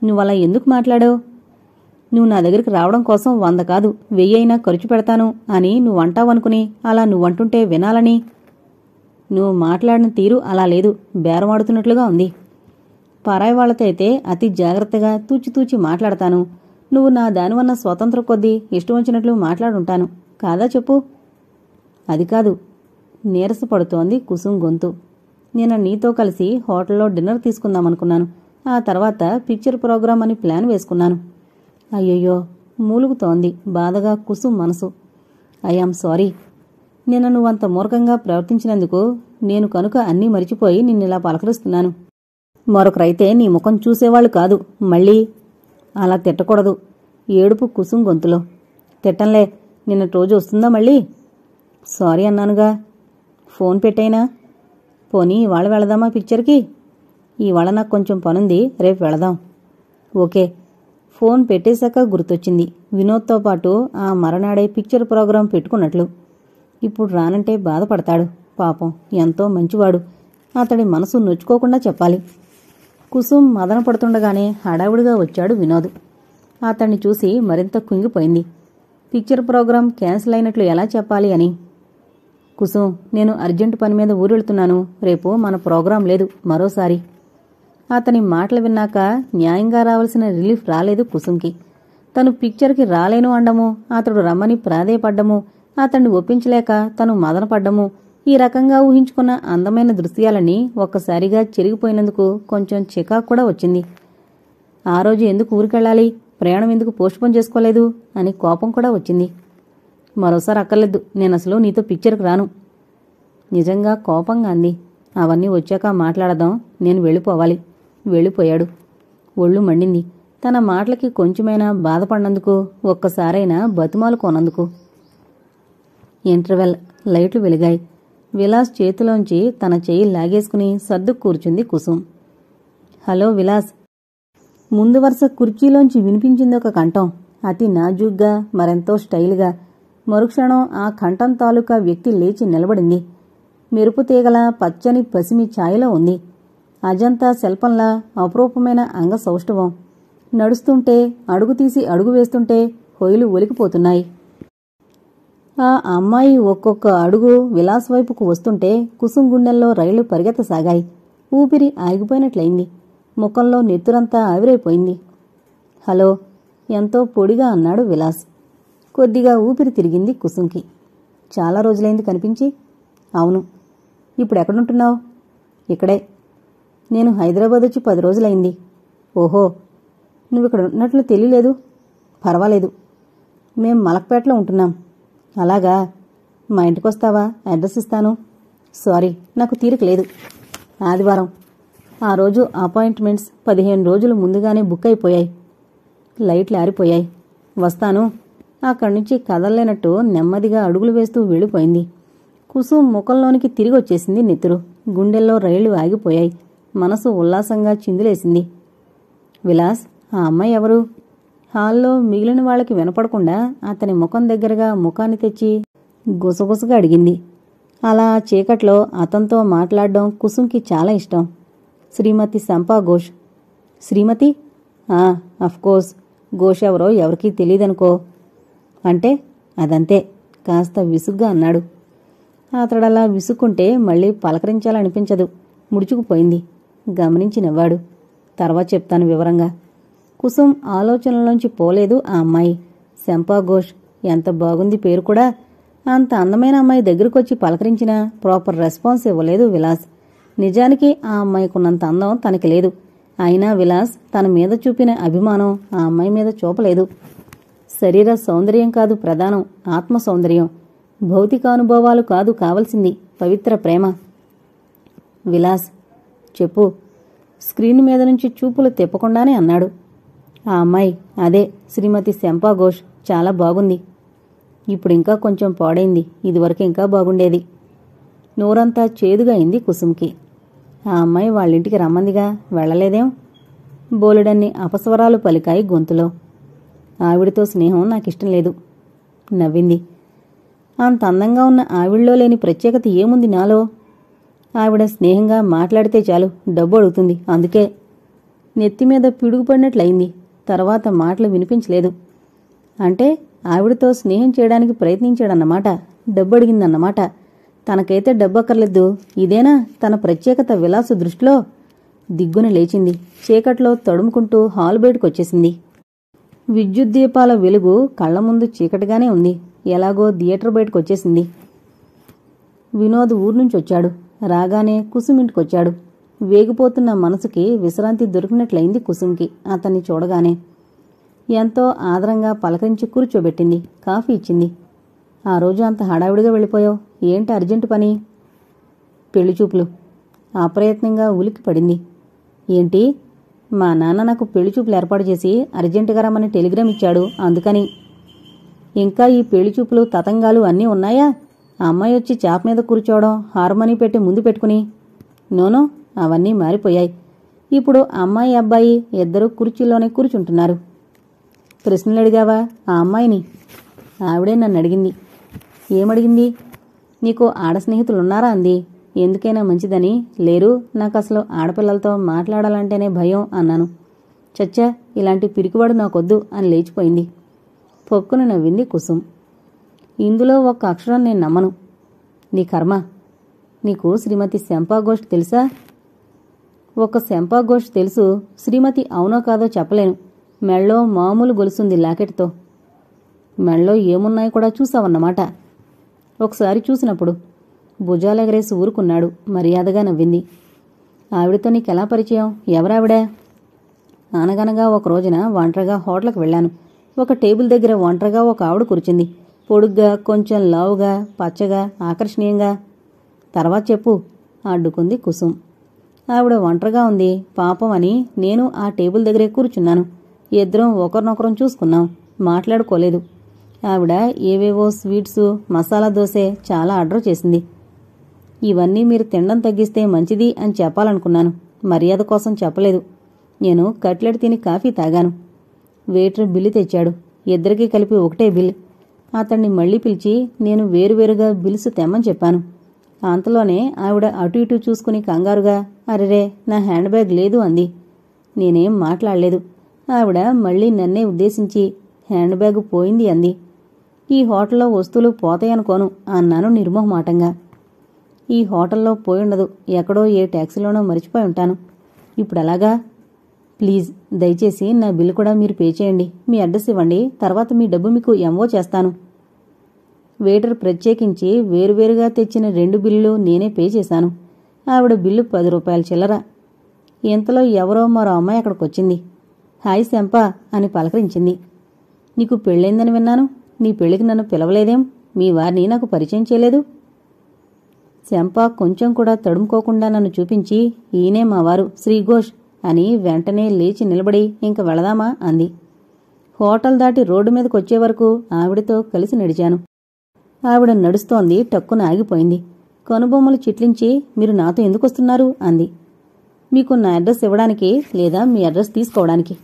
నువ్వలా ఎందుకు మాట్లాడావు? నువ్వు నా దగ్గరికి రావడం కోసం 100 కాదు 1000 అయినా ఖర్చు పెడతాను అని నువ్వంటావనుకుని అలా నువ్వంటుంటే వినాలని. నువ్వు మాట్లాడిన తీరు అలా లేదు, బేరమాడుతున్నట్లుగా ఉంది. పరాయి వాళ్లతో అయితే అతి జాగ్రత్తగా తూచితూచి మాట్లాడతాను. నువ్వు నా దానివన్న స్వతంత్రం కొద్దీ ఇష్టం వచ్చినట్లు మాట్లాడుంటాను కాదా చెప్పు. అది కాదు, నీరసపడుతోంది కుసుం గొంతు. నిన్న నీతో కలిసి హోటల్లో డిన్నర్ తీసుకుందామనుకున్నాను. ఆ తర్వాత పిక్చర్ ప్రోగ్రాం అని ప్లాన్ వేసుకున్నాను. అయ్యయ్యో, మూలుగుతోంది బాధగా కుసుం మనసు. I am sorry. నిన్న నువ్వంత మూర్ఖంగా ప్రవర్తించినందుకు నేను కనుక అన్నీ మరిచిపోయి నిన్నిలా పలకరిస్తున్నాను. మరొకరైతే నీ ముఖం చూసేవాళ్లు కాదు. మళ్ళీ అలా తిట్టకూడదు. ఏడుపు కుసుం గొంతులో. తిట్టంలే, నిన్నటి రోజు వస్తుందా మళ్ళీ? సారీ అన్నానుగా. ఫోన్ పెట్టైనా. పోనీ ఇవాళ వెళదామా పిక్చర్కి? ఇవాళ నాకు కొంచెం పనుంది, రేపు వెళదాం. ఓకే. ఫోన్ పెట్టేశాక గుర్తొచ్చింది, వినోద్తో పాటు ఆ మరనాడే పిక్చర్ ప్రోగ్రాం పెట్టుకున్నట్లు. ఇప్పుడు రానంటే బాధపడతాడు. పాపం, ఎంతో మంచివాడు. అతడి మనసు నొచ్చుకోకుండా చెప్పాలి. కుసుం మదన పడుతుండగానే హడావుడిగా వచ్చాడు వినోద్. అతన్ని చూసి మరింత కుంగిపోయింది. పిక్చర్ ప్రోగ్రాం క్యాన్సిల్ అయినట్లు ఎలా చెప్పాలి అని. కుసుం, నేను అర్జెంటు పని మీద ఊరెళ్తున్నాను. రేపు మన ప్రోగ్రాం లేదు, మరోసారి. అతని మాటలు విన్నాక న్యాయంగా రావాల్సిన రిలీఫ్ రాలేదు కుసుంకి. తను పిక్చర్కి రాలేను అండము, అతడు రమ్మని ప్రాధేయపడ్డము, అతన్ని ఒప్పించలేక తను మదనపడ్డము, ఈ రకంగా ఊహించుకున్న అందమైన దృశ్యాలన్నీ ఒక్కసారిగా చెరిగిపోయినందుకు కొంచెం చికాకు కూడా వచ్చింది. ఆ రోజు ఎందుకు ఊరికెళ్ళాలి, ప్రయాణం ఎందుకు పోస్ట్పోన్ చేసుకోలేదు అని కోపం కూడా వచ్చింది. మరోసారి అక్కర్లేదు, నేనసలు నీతో పిక్చర్కి రాను. నిజంగా కోపంగా అంది. అవన్నీ వచ్చాక మాట్లాడదాం, నేను వెళ్ళిపోవాలి. వెళ్ళిపోయాడు. ఒళ్ళు మండింది. తన మాటలకి కొంచెమైనా బాధపడినందుకు, ఒక్కసారైనా బతిమాలుకోనందుకు. ఇంటర్వెల్. లైట్లు వెలిగాయి. విలాస్ చేతిలోంచి తన చెయ్యి లాగేసుకుని సర్దు కూర్చుంది కుసుం. హలో విలాస్. ముందు వరుస కుర్చీలోంచి వినిపించిందొక కంఠం. అతి నాజూగ్గా, మరెంతో స్టైల్గా. మరుక్షణం ఆ కంఠం తాలూకా వ్యక్తి లేచి నిలబడింది. మెరుపు తీగల పచ్చని పసిమి ఛాయలో ఉంది. అజంతా శిల్పంలా అపురూపమైన అంగసౌష్ఠవం. నడుస్తుంటే, అడుగు తీసి అడుగు వేస్తుంటే హొయలు ఒలికిపోతున్నాయి. ఆ అమ్మాయి ఒక్కొక్క అడుగు విలాస్ వైపుకు వస్తుంటే కుసుం గుండెల్లో రైళ్లు పరిగెత్తసాగాయి. ఊపిరి ఆగిపోయినట్లయింది. ముఖంలో నెత్తురంతా ఆవిరైపోయింది. హలో, ఎంతో పొడిగా అన్నాడు విలాస్. కొద్దిగా ఊపిరి తిరిగింది కుసుంకి. చాలా రోజులైంది కనిపించి. అవును. ఇప్పుడెక్కడుంటున్నావు? ఇక్కడే. నేను హైదరాబాద్ వచ్చి 10 రోజులైంది. ఓహో, నువ్విక్కడ ఉన్నట్లు తెలియలేదు. పర్వాలేదు, మేం మలక్పేటలో ఉంటున్నాం. అలాగా, మా ఇంటికొస్తావా? అడ్రస్ ఇస్తాను. సారీ, నాకు తీరిక లేదు. ఆదివారం. ఆ రోజు అపాయింట్మెంట్స్ 15 రోజులు ముందుగానే బుక్ అయిపోయాయి. లైట్లు ఆరిపోయాయి. వస్తాను. అక్కడి నుంచి కదల్లేనట్టు నెమ్మదిగా అడుగులు వేస్తూ వెళ్ళిపోయింది. కుసుం ముఖంలోనికి తిరిగొచ్చేసింది నెత్తురు. గుండెల్లో రైళ్లు ఆగిపోయాయి. మనసు ఉల్లాసంగా చిందులేసింది. విలాస్, ఆ అమ్మాయి ఎవరు? హాల్లో మిగిలిన వాళ్ళకి వినపడకుండా అతని ముఖం దగ్గరగా ముఖాన్ని తెచ్చి గుసగుసగా అడిగింది. అలా చీకట్లో అతనితో మాట్లాడడం కుసుంకి చాలా ఇష్టం. శ్రీమతి సంపా ఘోష్. శ్రీమతి? అఫ్కోర్స్. ఘోష్ ఎవరో ఎవరికీ తెలీదనుకో. అంటే అదంతే, కాస్త విసుగ్గా అన్నాడు. అతడలా విసుక్కుంటే మళ్ళీ పలకరించాలనిపించదు. ముడుచుకుపోయింది. గమనించి నవ్వాడు. తర్వాత చెప్తాను వివరంగా. కుసుం ఆలోచనలోంచి పోలేదు ఆ అమ్మాయి. సంపా ఘోష్. ఎంత బాగుంది పేరు కూడా. అంత అందమైన అమ్మాయి దగ్గరకొచ్చి పలకరించినా ప్రాపర్ రెస్పాన్స్ ఇవ్వలేదు విలాస్. నిజానికి ఆ అమ్మాయికున్నంత అందం తనకి లేదు. అయినా విలాస్ తన మీద చూపిన అభిమానం ఆ అమ్మాయి మీద చూపలేదు. శరీర సౌందర్యం కాదు ప్రధానం, ఆత్మ సౌందర్యం. భౌతికానుభవాలు కాదు కావలసింది, పవిత్ర ప్రేమ. విలాస్, చెప్పు. స్క్రీన్ మీద నుంచి చూపులు తిప్పకుండానే అన్నాడు. ఆ అమ్మాయి అదే శ్రీమతి సంపా ఘోష్. చాలా బాగుంది. ఇప్పుడింకా కొంచెం పాడైంది. ఇదివరకు ఇంకా బాగుండేది. నోరంతా చేదుగా అయింది కుసుంకి. ఆ అమ్మాయి వాళ్ళింటికి రమ్మందిగా, వెళ్లలేదేం? బోలెడన్ని అపస్వరాలు పలికాయి గొంతులో. ఆవిడితో స్నేహం నాకిష్టం లేదు. నవ్వింది. అంత అందంగా ఉన్న ఆవిడలో లేని ప్రత్యేకత ఏముంది నాలో? ఆవిడ స్నేహంగా మాట్లాడితే చాలు, డబ్బు అడుగుతుంది, అందుకే. నెత్తిమీద పిడుగుపడినట్లయింది. తర్వాత మాటలు వినిపించలేదు. అంటే ఆవిడతో స్నేహం చేయడానికి ప్రయత్నించాడన్నమాట. డబ్బు అడిగిందన్నమాట. తనకైతే డబ్బు అక్కర్లేదు. ఇదేనా తన ప్రత్యేకత విలాసు దృష్టిలో? దిగ్గున లేచింది. చీకట్లో తడుముకుంటూ హాల్ బయటకొచ్చేసింది. విద్యుత్ దీపాల వెలుగు కళ్ల ముందు చీకటిగానే ఉంది. ఎలాగో థియేటర్ బయటకొచ్చేసింది. వినోద్ ఊర్నుంచొచ్చాడు. రాగానే కుసుమింటికొచ్చాడు. వేగిపోతున్న మనసుకి విశ్రాంతి దొరికినట్లయింది కుసుంకి అతన్ని చూడగానే. ఎంతో ఆదరంగా పలకరించి కూర్చోబెట్టింది. కాఫీ ఇచ్చింది. ఆ రోజు అంత హడావిడిగా వెళ్ళిపోయావు, ఏంటి అర్జెంటు పని? పెళ్లిచూపులు. అప్రయత్నంగా ఉలికి పడింది. ఏంటి? మా నాన్న నాకు పెళ్లిచూపులు ఏర్పాటు చేసి అర్జెంటుగా రమ్మని టెలిగ్రామ్ ఇచ్చాడు, అందుకని. ఇంకా ఈ పెళ్లిచూపులు తతంగాలు అన్నీ ఉన్నాయా? అమ్మాయి వచ్చి చాప మీద కూర్చోవడం, హార్మోనీ పెట్టి ముందు పెట్టుకుని. నోనో, అవన్నీ మారిపోయాయి. ఇప్పుడు అమ్మాయి అబ్బాయి ఇద్దరూ కుర్చీలోనే కూర్చుంటున్నారు. ప్రశ్నలు అడిగావా ఆ అమ్మాయిని? ఆవిడే నన్ను అడిగింది. ఏమడిగింది? నీకు ఆడ స్నేహితులున్నారా అంది. ఎందుకైనా మంచిదని. లేరు, నాకసలు ఆడపిల్లలతో మాట్లాడాలంటేనే భయం అన్నాను. చచ్చా, ఇలాంటి పిరికివాడు నాకొద్దు అని లేచిపోయింది. పొక్కున నవ్వింది కుసుం. ఇందులో ఒక్క అక్షరం నేను నమ్మను. నీ కర్మ. నీకు శ్రీమతి శంపా ఘోష్ తెలుసా? ఒక శంపా ఘోష్ తెలుసు. శ్రీమతి అవునో కాదో చెప్పలేను. మెళ్ళో మామూలు గొలుసుంది లాకెట్తో. మెళ్ళో ఏమున్నాయో కూడా చూసావన్నమాట. ఒకసారి చూసినప్పుడు. భుజాలెగరేసి ఊరుకున్నాడు. మర్యాదగా నవ్వింది. ఆవిడతో నీకెలా పరిచయం? ఎవరావిడ? అనగనగా ఒక రోజున ఒంటరిగా హోటల్కి వెళ్ళాను. ఒక టేబుల్ దగ్గర ఒంటరిగా ఒక ఆవిడ కూర్చుంది. పొడుగ్గా, కొంచెం లావుగా, పచ్చగా, ఆకర్షణీయంగా. తర్వాత చెప్పు అడ్డుకుంది కుసుం. ఆవిడ ఒంటరిగా ఉంది పాపం అని నేను ఆ టేబుల్ దగ్గరే కూర్చున్నాను. ఇద్దరం ఒకరినొకరం చూసుకున్నాం. మాట్లాడుకోలేదు. ఆవిడ ఏవేవో స్వీట్సు, మసాలా దోసే చాలా ఆర్డర్ చేసింది. ఇవన్నీ మీరు తినడం తగ్గిస్తే మంచిది అని చెప్పాలనుకున్నాను. మర్యాద కోసం చెప్పలేదు. నేను కట్లెట్ తిని కాఫీ తాగాను. వెయిటర్ బిల్లు తెచ్చాడు. ఇద్దరికీ కలిపి ఒకటే బిల్. అతన్ని మళ్లీ పిలిచి నేను వేరువేరుగా బిల్స్ తెమ్మని చెప్పాను. అంతలోనే ఆవిడ అటు ఇటు చూసుకుని కంగారుగా, అరెరే నా హ్యాండ్ బ్యాగ్ లేదు అంది. నేనేం మాట్లాడలేదు. ఆవిడ మళ్లీ నన్నే ఉద్దేశించి హ్యాండ్ బ్యాగ్ పోయింది అంది. ఈ హోటల్లో వస్తువులు పోతాయనుకోను అన్నాను నిర్మోహమాటంగా. ఈ హోటల్లో పోయుండదు. ఎక్కడో ఏ ట్యాక్సీలోనో మరిచిపోయి ఉంటాను. ఇప్పుడలాగా? ప్లీజ్ దయచేసి నా బిల్లు కూడా మీరు పే చేయండి. మీ అడ్రస్ ఇవ్వండి. తర్వాత మీ డబ్బు మీకు ఎంఓ చేస్తాను. వెయిటర్ ప్రత్యేకించి వేరువేరుగా తెచ్చిన 2 బిల్లులు నేనే పే చేశాను. ఆవిడ బిల్లు 10 రూపాయల చిల్లర. ఇంతలో ఎవరో మరో అమ్మాయి అక్కడికొచ్చింది. హాయ్ శంపా అని పలకరించింది. నీకు పెళ్ళైందని విన్నాను. నీ పెళ్లికి నన్ను పిలవలేదేం? మీ వారిని నాకు పరిచయం చేయలేదు. శంపా కొంచెం కూడా తడుముకోకుండా నన్ను చూపించి, ఈయనే మా వారు శ్రీఘోష్ అని వెంటనే లేచి నిలబడి ఇంక వెళదామా అంది. హోటల్ దాటి రోడ్డు మీదకొచ్చే వరకు ఆవిడతో కలిసి నడిచాను. ఆవిడ నడుస్తోంది. టక్కున ఆగిపోయింది. కనుబొమ్మలు చిట్లించి మీరు నాతో ఎందుకొస్తున్నారు అంది. మీకు నా అడ్రస్ ఇవ్వడానికి, లేదా మీ అడ్రస్ తీసుకోవడానికి.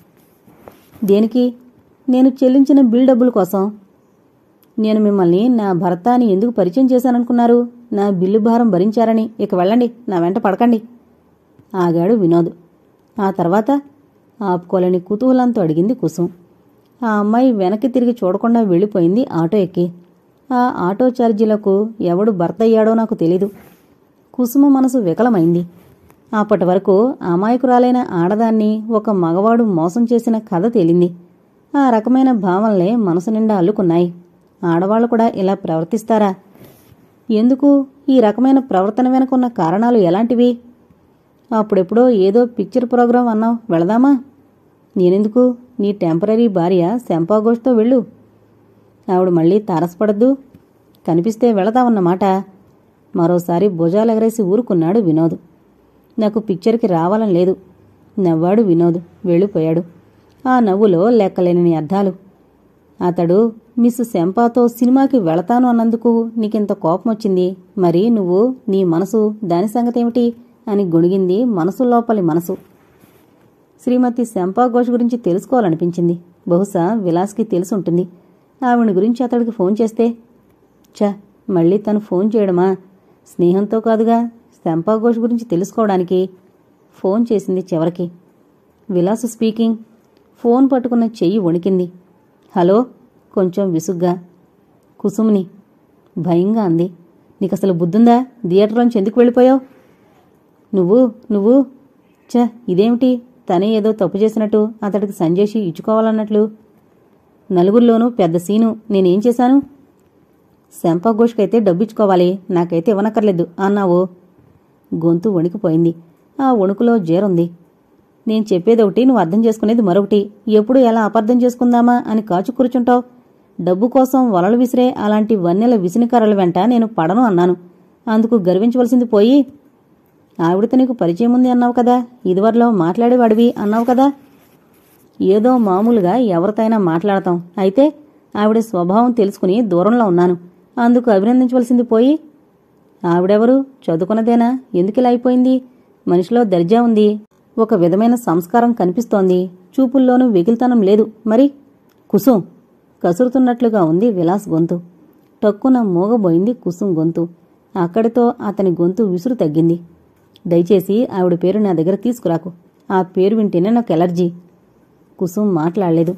దేనికి? నేను చెల్లించిన బిల్ డబ్బుల కోసం. నేను మిమ్మల్ని నా భర్త అని ఎందుకు పరిచయం చేశాననుకున్నారు? నా బిల్లు భారం భరించారని. ఇక వెళ్ళండి, నా వెంట పడకండి. ఆగాడు వినోద్. ఆ తర్వాత? ఆపుకోలేని కుతూహలంతో అడిగింది కుసుం. ఆ అమ్మాయి వెనక్కి తిరిగి చూడకుండా వెళ్ళిపోయింది ఆటో ఎక్కి. ఆ ఆటో ఛార్జీలకు ఎవడు భర్త అయ్యాడో నాకు తెలీదు. కుసుమ మనసు వికలమైంది. అప్పటి వరకు అమాయకురాలైన ఆడదాన్ని ఒక మగవాడు మోసం చేసిన కథ తేలింది. ఆ రకమైన భావనలే మనసు నిండా అల్లుకున్నాయి. ఆడవాళ్లు కూడా ఇలా ప్రవర్తిస్తారా? ఎందుకు? ఈ రకమైన ప్రవర్తన వెనుకున్న కారణాలు ఎలాంటివి? అప్పుడెప్పుడో ఏదో పిక్చర్ ప్రోగ్రాం అన్నావు, వెళదామా? నేనెందుకు? నీ టెంపరీ భార్య శంపా ఘోష్తో వెళ్ళు. ఆవిడ మళ్ళీ తారసపడద్దు. కనిపిస్తే వెళతావన్నమాట. మరోసారి భుజాలెగరేసి ఊరుకున్నాడు వినోద్. నాకు పిక్చర్కి రావాలని లేదు. నవ్వాడు వినోద్. వెళ్ళిపోయాడు. ఆ నవ్వులో లెక్కలేని అర్థాలు. అతడు మిస్ శంపాతో సినిమాకి వెళతాను అన్నందుకు నీకింత కోపమొచ్చింది. మరి నువ్వు, నీ మనసు, దాని సంగతేమిటి అని గొణిగింది మనసు లోపలి మనసు. శ్రీమతి శంపా ఘోష్ గురించి తెలుసుకోవాలనిపించింది. బహుశా విలాస్కి తెలుసుంటుంది. ఆవిడ గురించి అతడికి ఫోన్ చేస్తే. చ, మళ్ళీ తను ఫోన్ చేయడమా? స్నేహంతో కాదుగా, శంపా ఘోష్ గురించి తెలుసుకోవడానికి. ఫోన్ చేసింది చివరికి. విలాస్ స్పీకింగ్. ఫోన్ పట్టుకున్న చెయ్యి వణికింది. హలో కొంచెం విసుగ్గా. కుసుమ్ని. భయంగా అంది. నీకసలు బుద్ధుందా? థియేటర్లోంచి ఎందుకు వెళ్ళిపోయావు? నువ్వు ఇదేమిటి? తనే ఏదో తప్పు చేసినట్టు అతడికి సంజేషి ఇచ్చుకోవాలన్నట్లు. నలుగురిలోనూ పెద్ద సీను. నేనేం చేశాను? శంపఘోష్కైతే డబ్బిచ్చుకోవాలి, నాకైతే ఇవ్వనక్కర్లేదు అన్నావు. గొంతు వణికిపోయింది. ఆ వణుకులో జేరుంది. నేను చెప్పేదొకటి, నువ్వు అర్థం చేసుకునేది మరొకటి. ఎప్పుడు ఎలా అపార్థం చేసుకుందామా అని కాచు కూర్చుంటావు? డబ్బు కోసం వలలు విసిరే అలాంటి వన్నెల విసినికర్రల వెంట నేను పడను అన్నాను. అందుకు గర్వించవలసింది పోయి, ఆవిడతో నీకు పరిచయం ఉంది అన్నావు కదా, ఇదివరలో మాట్లాడేవాడివి అన్నావు కదా. ఏదో మామూలుగా ఎవరితైనా మాట్లాడతాం, అయితే ఆవిడ స్వభావం తెలుసుకుని దూరంలో ఉన్నాను. అందుకు అభినందించవలసింది పోయి, ఆవిడెవరు? చదువుకున్నదేనా? ఎందుకిలా అయిపోయింది? మనిషిలో దర్జా ఉంది, ఒక విధమైన సంస్కారం కనిపిస్తోంది, చూపుల్లోనూ వెకిల్తనం లేదు. మరి కుసుం కసురుతున్నట్లుగా ఉంది విలాస్ గొంతు. టక్కున మూగబోయింది కుసుం గొంతు. అక్కడితో అతని గొంతు విసురు తగ్గింది. దయచేసి ఆవిడ పేరు నా దగ్గర తీసుకురాకు. ఆ పేరు వింటేనే నాకు ఎలర్జీ. కుసుం మాట్లాడలేదు.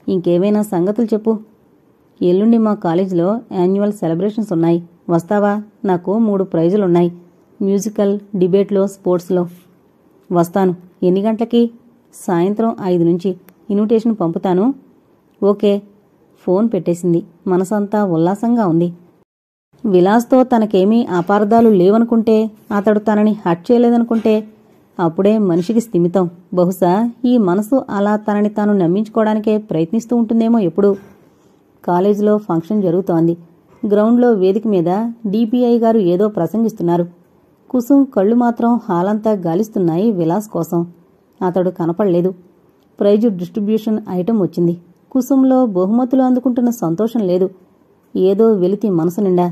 ఇంకేమైనా సంగతులు చెప్పు. ఎల్లుండి మా కాలేజీలో యాన్యువల్ సెలబ్రేషన్స్ ఉన్నాయి. వస్తావా? నాకు 3 ప్రైజులున్నాయి, మ్యూజికల్, డిబేట్లో, స్పోర్ట్స్లో. వస్తాను. ఎన్ని గంటలకి? సాయంత్రం 5 నుంచి. ఇన్విటేషన్ పంపుతాను. ఓకే. ఫోన్ పెట్టేసింది. మనసంతా ఉల్లాసంగా ఉంది. విలాస్తో తనకేమీ అపార్థాలు లేవనుకుంటే, అతడు తనని హట్ చేయలేదనుకుంటే అప్పుడే మనిషికి స్థిమితం. బహుశా ఈ మనసు అలా తనని తాను నమ్మించుకోవడానికే ప్రయత్నిస్తూ ఉంటుందేమో ఎప్పుడు. కాలేజీలో ఫంక్షన్ జరుగుతోంది. గ్రౌండ్లో వేదిక మీద డిపిఐ గారు ఏదో ప్రసంగిస్తున్నారు. కుసుం కళ్ళు మాత్రం హాలంతా గాలిస్తున్నాయి విలాస్ కోసం. అతడు కనపడలేదు. ప్రైజు డిస్ట్రిబ్యూషన్ ఐటెం వచ్చింది. కుసుంలో బహుమతులు అందుకుంటున్న సంతోషం లేదు. ఏదో వెలితి మనసు నిండా.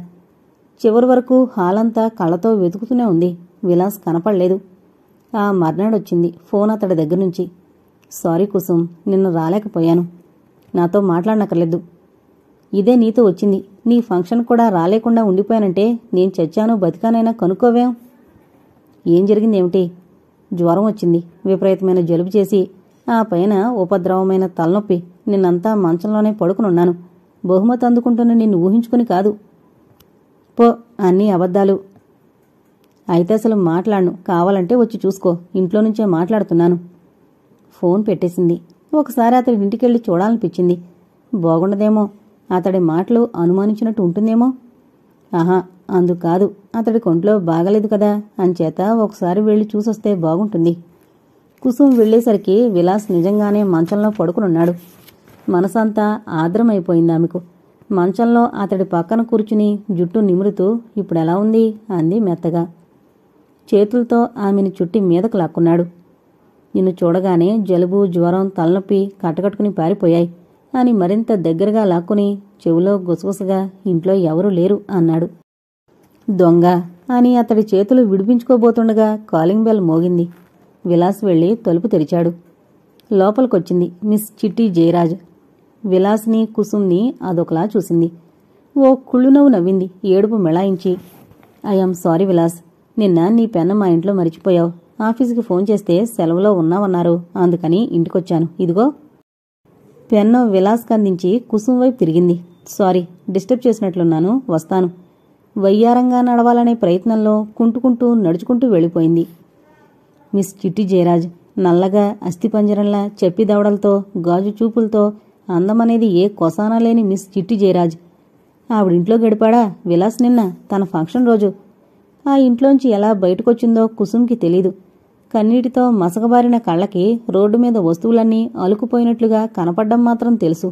చివరి వరకు హాలంతా కళ్ళతో వెతుకుతూనే ఉంది. విలాస్ కనపడలేదు. ఆ మర్నాడొచ్చింది ఫోన్ అతడి దగ్గర నుంచి. సారీ కుసుం, నిన్న రాలేకపోయాను. నాతో మాట్లాడనక్కర్లేదు. ఇదే నీతో వచ్చింది. నీ ఫంక్షన్ కూడా రాలేకుండా ఉండిపోయానంటే నేను చచ్చానో బతికానైనా కనుక్కోవేం? ఏం జరిగిందేమిటి? జ్వరం వచ్చింది. విపరీతమైన జలుబు చేసి ఆ పైన ఉపద్రవమైన తలనొప్పి. నిన్నంతా మంచంలోనే పడుకునున్నాను. బహుమతి అందుకుంటున్న నిన్ను ఊహించుకుని కాదు. పో, అన్నీ అబద్ధాలు. అయితే అసలు మాట్లాడను. కావాలంటే వచ్చి చూసుకో. ఇంట్లో నుంచే మాట్లాడుతున్నాను. ఫోన్ పెట్టేసింది. ఒకసారి అతడి ఇంటికెళ్ళి చూడాలనిపించింది. బాగుండదేమో. అతడి మాటలు అనుమానించినట్టు ఉంటుందేమో. ఆహా, అందుకాదు. అతడి కొంట్లో బాగలేదు కదా, అంచేత ఒకసారి వెళ్లి చూసొస్తే బాగుంటుంది. కుసుం వెళ్లేసరికి విలాస్ నిజంగానే మంచంలో పడుకునున్నాడు. మనసంతా ఆర్ద్రమైపోయింది ఆమెకు. మంచంలో అతడి పక్కన కూర్చుని జుట్టు నిమురుతూ ఇప్పుడెలా ఉంది అంది మెత్తగా. చేతులతో ఆమెని చుట్టి మీదకు లాక్కున్నాడు. నిన్ను చూడగానే జలుబు, జ్వరం, తలనొప్పి కట్టకట్టుకుని పారిపోయాయి అని మరింత దగ్గరగా లాక్కుని చెవిలో గుసగుసగా ఇంట్లో ఎవరూ లేరు అన్నాడు. దొంగ అని అతడి చేతులు విడిపించుకోబోతుండగా కాలింగ్ బెల్ మోగింది. విలాస్ వెళ్లి తలుపు తెరిచాడు. లోపలికొచ్చింది మిస్ చిట్టి జయరాజ్. విలాస్ని, కుసుంని అదొకలా చూసింది. ఓ కుళ్ళునవ్వు నవ్వింది, ఏడుపు మెళాయించి. ఐఎమ్ సారీ విలాస్, నిన్న నీ పెన్ను మా ఇంట్లో మరిచిపోయావు. ఆఫీసుకి ఫోన్ చేస్తే సెలవులో ఉన్నావన్నారు. అందుకని ఇంటికొచ్చాను. ఇదిగో. పెన్ను విలాస్ కందించి కుసుం వైపు తిరిగింది. సారీ, డిస్టర్బ్ చేసినట్లున్నాను. వస్తాను. వయ్యారంగా నడవాలనే ప్రయత్నంలో కుంటుకుంటూ నడుచుకుంటూ వెళ్ళిపోయింది. మిస్ చిట్టి జయరాజ్ నల్లగా, అస్థిపంజరంలా, చెప్పిదవడలతో, గాజు చూపులతో, అందమనేది ఏ కొసానా లేని మిస్ చిట్టి జయరాజ్. ఆవిడింట్లో గడిపాడా విలాస్ నిన్న, తన ఫంక్షన్ రోజు. ఆ ఇంట్లోంచి ఎలా బయటకొచ్చిందో కుసుంకి తెలీదు. కన్నీటితో మసకబారిన కళ్ళకి రోడ్డు మీద వస్తువులన్నీ అలుకుపోయినట్లుగా కనపడ్డం మాత్రం తెలుసు.